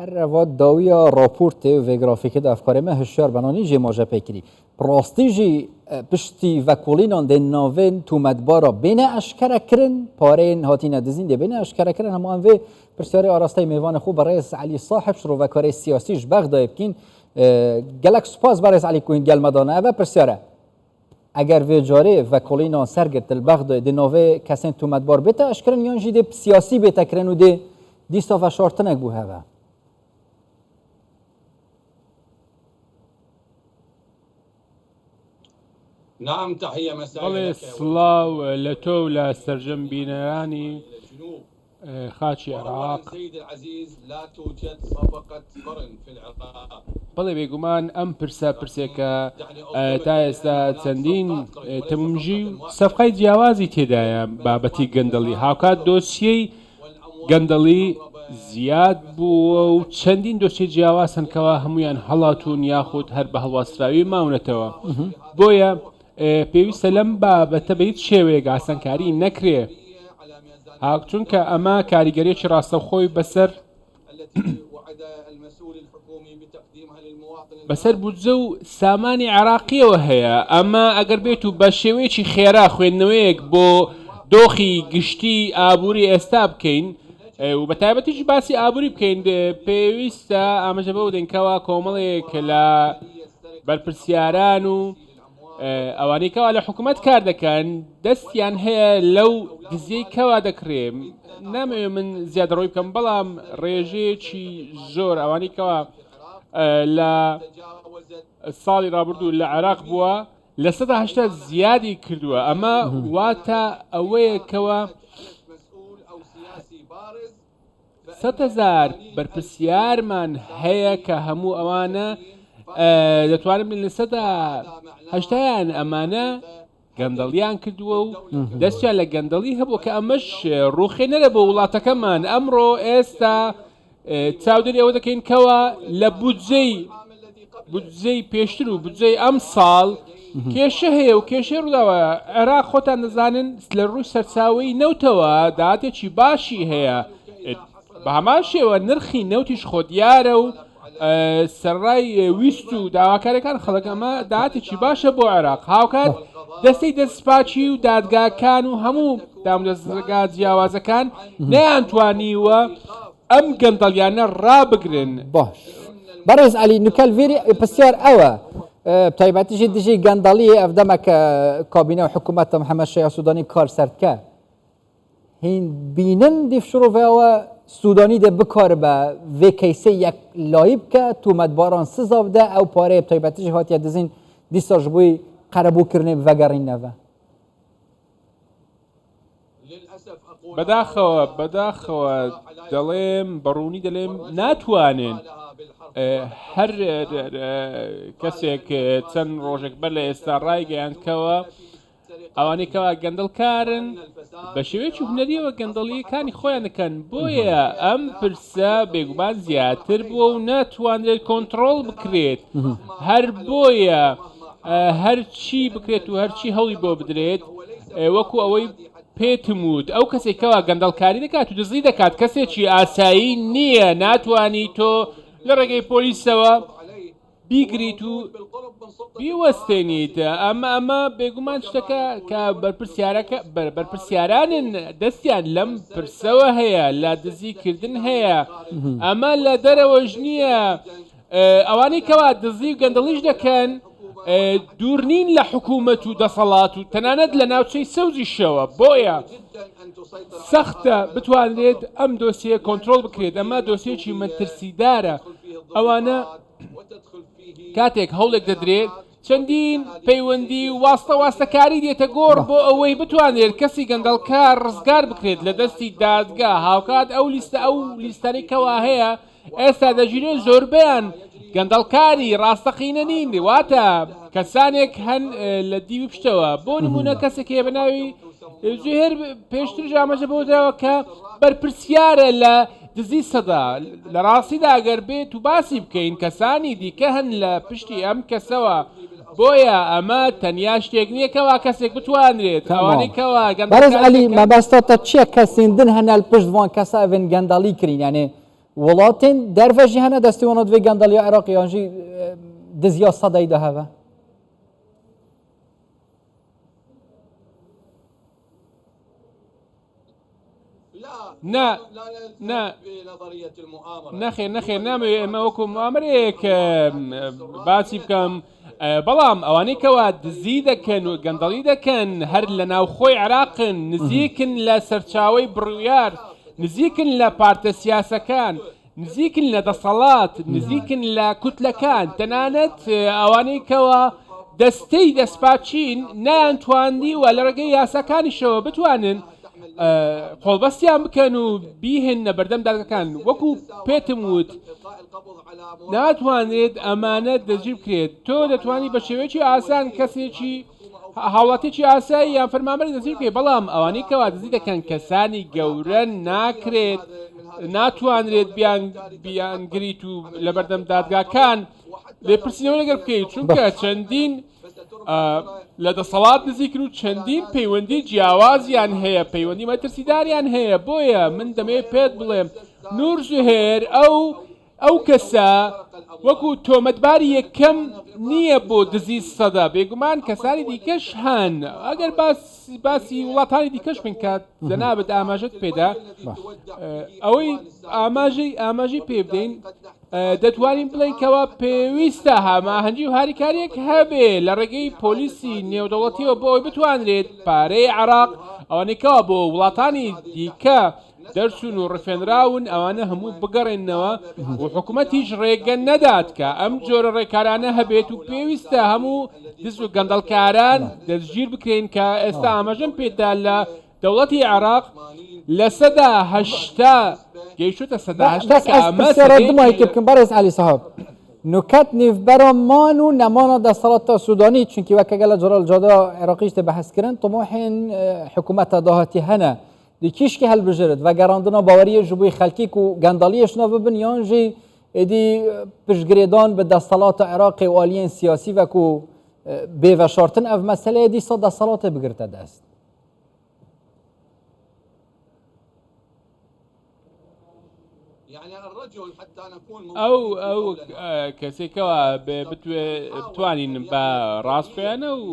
الرواد داویا راپورت و گرافیک د افکار ما هشیار بنانی جی ماجه پیکری پراستی جی پشتی و کولینان د ناون تو مدبارا بین اشکره کرن پارین هاتین دزین دی بین اشکره کرن هم آن و پرسیاری آراسته میوان خوب رئیس علی صاحب شروع و کاری سیاسیش بغداد بکین گلک سپاس برئیس علی کوین گل مدانه و پرسیاره اگر و جاره و کولینان سرگرد بغداد د ناوه کسین تو مدبار بتا اشکرن یان جی دی سیاسی بتا کرن و دی صافه شارتنک بو هوا نعم تحية مسائية بەڵێ سڵاو لە تۆ و لە سەرجەم بینەرانی خاچی عێراق. بەڵێ بێگومان ئەم پرسێکە تا ئێستا چەندین تەمەمژی سەفقای جیاوازی تێدایە بابەتی گەندەڵی هاوکات دۆسیەی گەندەڵی زیاد بووە و چەندین دۆسیە جیاواز هەنکەوە هەمویان هەڵاتون یاخود هەر بە هەڵواستراوی ماونەتەوە بۆیە پێویستە لەم بابەتە بە هیچ شێوەیەک ئاسانکاری نەکرێ چونکە ئەمە کاریگەریەکی ڕاستەوخۆی بەسەر بودجە و سامانی عێراقیەوە هەیە ئەمە ئەگەر بێت و بە شێوەیەکی خێرا خوێندنەوەیەک بۆ دۆخی گشتی ئابووری ئێستا بکەین و بە تایبەتیش باسی ئابووری بکەین پێویستە ئاماژە بەو دەنکەوە کۆمەڵێک لە بەرپرسیاران و ئەوانەی کەوا لە حکوومەت کار دەکەن دەستیان هەیە لەو دزیەی کەوا دەکرێ نامەوێت من زیادەڕۆی بکەم بەڵام ڕێژەیەکی زۆر ئەوانەی کەوا لە ساڵی ڕابردوو لە عێراق بووە لە 180 زیادی کردووە ئەمە واتە ئەوەیەکەوە 100,000 بەرپرسیارمان هەیە کە هەموو ئەوانە دەتوانم لە 180 ئەمانە گەندەڵیان کردووە و دەستیان لە گەندەڵی هەبوو کە ئەمەش ڕوخێنەرە بۆ وڵاتەکەمان ئەمڕۆ ئێستا چاودێری ئەوە دەکەین کەوە لە بودجەی پێشتر و بودجەی ئەم ساڵ کێشە هەیە و کێشەی ڕووداوە عێراق خۆتان دەزانن لە ڕووی سەرچاوی نەوتەوە داهاتێکی باشی هەیە بە هەمان شێوە نرخی نەوتیش خۆ دیارە و سەرڕای ویست و داواکارەکان خەڵک ئەمە داهاتێکی باشە بۆ عێراق هاوکات دەستەی دەستپاچی و دادگاکان و هەموو دامدەستگا جیاوازەکان نەیانتوانیوە ئەم گەندەڵیانە ڕابگرن باش بەڕێز عەلی نوکەلڤێری پرسیار ئەوە تایبەتیژی دژی گەندەڵی ئەفدەمەکە کابینە و حکوومەتە محەممەد شەیع سوودانی کار سەردکە هین بینن دیف شڕۆڤەوە سوودانی دە بکار بە vê keysê yek layî bike tûmetbaran siza bide ew pareyê bi taybetî jî hatiye dizîn dîsa ji bo qerebûkirinê vegerîneve بەداخەوە دەڵێم بەڕوونی دەڵێم ناتوانێن هەر کەسێک چەند ڕۆژێک بەر لە ئێستا ڕایگەیاندکەوە ئەوانەی کەوا گەندەڵکارن بە شێوەیەکی هونەریەوە گەندەڵیەکانی خۆیان دەکەن بۆیە ئەم پرسە بێگومان زیاتر بووە و ناتوانرێت کۆنتڕۆڵ بکرێت هەر بۆیە هەرچی بکرێت و هەرچی هەڵی بۆ بدرێت وەکو ئەوەی پێتم وت ئەو کەسێکەوە گەندەڵکاری دەکات و دزی دەکات کەسێکی ئاسایی نییە ناتوانی تۆ لە ڕێگەی پۆلیسەوە بیگریت و بیوەستێنیت ئەمە بێگومان شتەکە کە بەرپرسیارانن دەستیان لەم پرسەوە هەیە لە دزیکردن هەیە ئەمە لە دەرەوەش نییە ئەوانەی کەوا دزی و گەندەڵیش دەکەن دوور نین لە حکوومەت و دەسەڵات و تەنانەت لە ناوچەی سەوزیشەوە بۆیە سەختە بتوانرێت ئەم دۆسیە کۆنتڕۆڵ بکرێت ئەمە دۆسیەکی مەترسیدارە ئەوانە کاتێک هەوڵێک دەدرێت چەندین پەیوەندی و واستەکاری دێتە گۆڕ بۆ ئەوەی بتوانێت کەسی گەندەڵکار ڕزگار بکرێت لە دەستی دادگا هاوکات ئەو لیستانەی کەوا هەیە ئێستا دەژینێت زۆربیان گەندەڵکاری ڕاستەقینە نین واتە کەسانێک هەن لە دیوی پشتەوە بۆ نمونە کەسێک هەیە بەناوی زوهێر پێشتر ئاماژە بۆداوە کە بەرپرسیارە لە دزی سەدا لە ڕاستیدا ئەگەر بێت و باسی بکەین کەسانی دیکە هەن لە پشتی ئەم کەسەوە بۆیە ئەمە تەنیا شتێک نییەکەوا کەسێک بتوانرێت بەڕێز عەلی مەبەستە چییە کەسیندن هەنە پشت وان کەسە ئەڤێن گەندەڵی کرین یانێ وڵاتên derve jî hene destîwana divê gendaliya Iraqê yan jî diziya sedayî de heve. نا نا بنظرية المؤامرة. نەخێ نامەوێت ئێمە وەکو مامەرەیەک باسی بکەم بەڵام ئەوانەی کەوا دزی دەکەن و گەندەڵی دەکەن هەر لە ناوخۆی عراقن نزیکن لە سەرچاوی بڕویار نزیکن لە پارتە سیاسەکان نزیکن لە دەسەڵات نزیکن لە کوتلەکان تەنانەت ئەوانەی کەوا دەستەی دەستپاچین نەیانتواندی و لە ڕێگەی یاساکانیشەوە بتوانن قۆڵبەستیان بکەن و بیهێنە بەردەم دادگاکان وەکو پێتم وت ناتوانێت ئەمانە دەستگیر بکرێت تۆ دەتوانی بە شێوەیەکی ئاسان کەسێکی هاوڵاتێکی ئاسایی یان فەرمانبەری دەستگیر بکرێت بەڵام ئەوانەی کەوا دزی دەکەن کەسانی گەورە ناکرێت ناتوانرێت بیانگریت و لە بەردەم دادگاکان لێپرسینەوە لەگەر بکەیت چونکە چەندین لە دەسەڵات نزیکن و چەندین پەیوەندی جیاوازیان هەیە پەیوەندی مەترسیداریان هەیە بۆیە من دەمەوێت پێت بڵێم نور زوهێر ئەو کەسە وەکو تۆمەتباری یەکەم نییە بۆ دزی سەدا بێگومان کەسانی دیکەش هەن ئەگەر باسی وڵاتانی دیکەش من کات جەنابەت ئاماژەت پێدا ئەوەی ئاماژەی پێ بدەین دەتوانین بڵێن کەوا پێویستە هەماهەنگی و هاریکاریەک هەبێ لە ڕێگەی پۆلیسی نێودەوڵەتیەوە بۆ ئەوی بتوانرێت پارەی عراق ئەوانێکەوە بۆ وڵاتانی دیکە دەرچوون و ڕفێنراون ئەوانە هەموو بگەڕێنەوە و حکوومەتیش ڕێگە نەدات کە ئەم جۆرە ڕێکارانە هەبێت و پێویستە هەموو دز و گەندەڵکاران دەستگیر بکرێن کە ئێستا ئاماژەم پێدا لە دەوڵەتی عراق لە سەدا هەشتا گەیشتە سەدا هەشتا کە ئەمە بکەم بەڕێز عەلی سەحاب نکات نێڤبەرە مان و نەمانە دەسەڵاتە سوودانی چونکی وەکە لە جۆرە جۆدا عێراقیش تە بەحەزکردن طموحێن حکوومەتە داهاتی هەنە دیکیشکی هەڵبژێرێت و گەڕاندنە باوەریە ji بووی خەلکیک و گەندەڵیەشنە ببن یان jî êdî piştgirêdan bi desthelata Iraqê û aliyên siyasî vekû bêveşartin ev meseleyê dîsa desthelatê bigirte dest. ئەو کەسێکەوە بتوانین بە ڕاستپێیانە و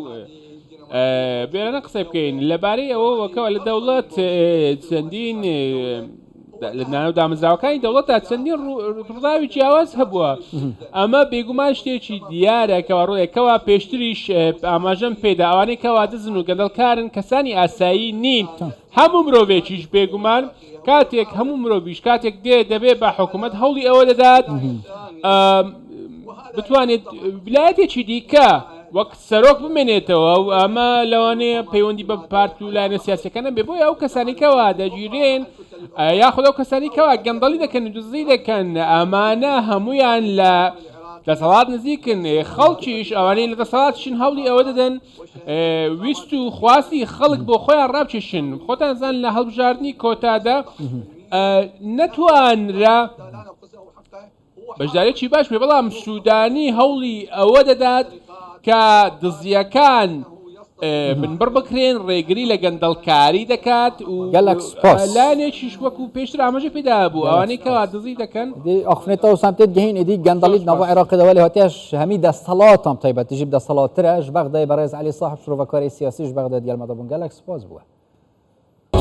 بێرەنە قسە بکەین لەبارەی ئەوە وەکەوە لە دەوڵەت چەندین لە ناو دامەزراوەکانی دەوڵەتە چەندین ڕووداوی جیاواز هەبووە ئەمە بێگومان شتێکی دیارە کەوا ڕۆیەکەوە پێشتریش ئاماژەم پێدا ئەوانەی کەوا دزن و گەندەڵکارن کەسانی ئاسایی نین هەموو مرۆڤێکیش بێگومان کاتێک هەموو مرۆڤیش کاتێک دەبێت بە حکوومەت هەوڵی ئەوە دەدات بتوانێت ویلایەتێکی دیکە وەک سەرۆک بمێنێتەوە و ئەمە لەوانەیە پەیوەندی بە پارت و لایەنە سیاسەکانە بێ بۆی ئەو کەسانێکەوە دەگیرێن یاخود ئەو کەسانێکەوە گەندەڵی دەکەن و دزی دەکەن ئەمانە هەمویان لە دەسەڵات نزیکن خەڵکیش ئەوانەی لە دەسەڵاتشن هەوڵی ئەوە دەدەن ویست و خواستی خەڵک بۆ خۆیان ڕابکێشن خۆتان زان لە هەڵبژاردننی کۆتادا نەتوانرا بەشدارێکی باش بێ بەڵام سوودانی هەوڵی ئەوە دەدات کە دزیەکان بنبڕ بکرێن ڕێگری لە گەندەڵکاری دەکات و لایەنێکیش وەکو پێشتر ئاماژە پێدا بوو ئەوانەی کەوا دزی دەکەن ئەخنێتەوە سامتێت گەهین ئیدی گەندەڵیت نەوە عێراقیەوە لە هاتیاش هەمی دەسەڵاتام تایبەتیژی دەسەڵاتترە ژ بەغدای بەڕێز عەلی ساحب شرۆڤەکاری سیاسیش بەغداد گەلمەدەبوون گەلک سپاس بووە.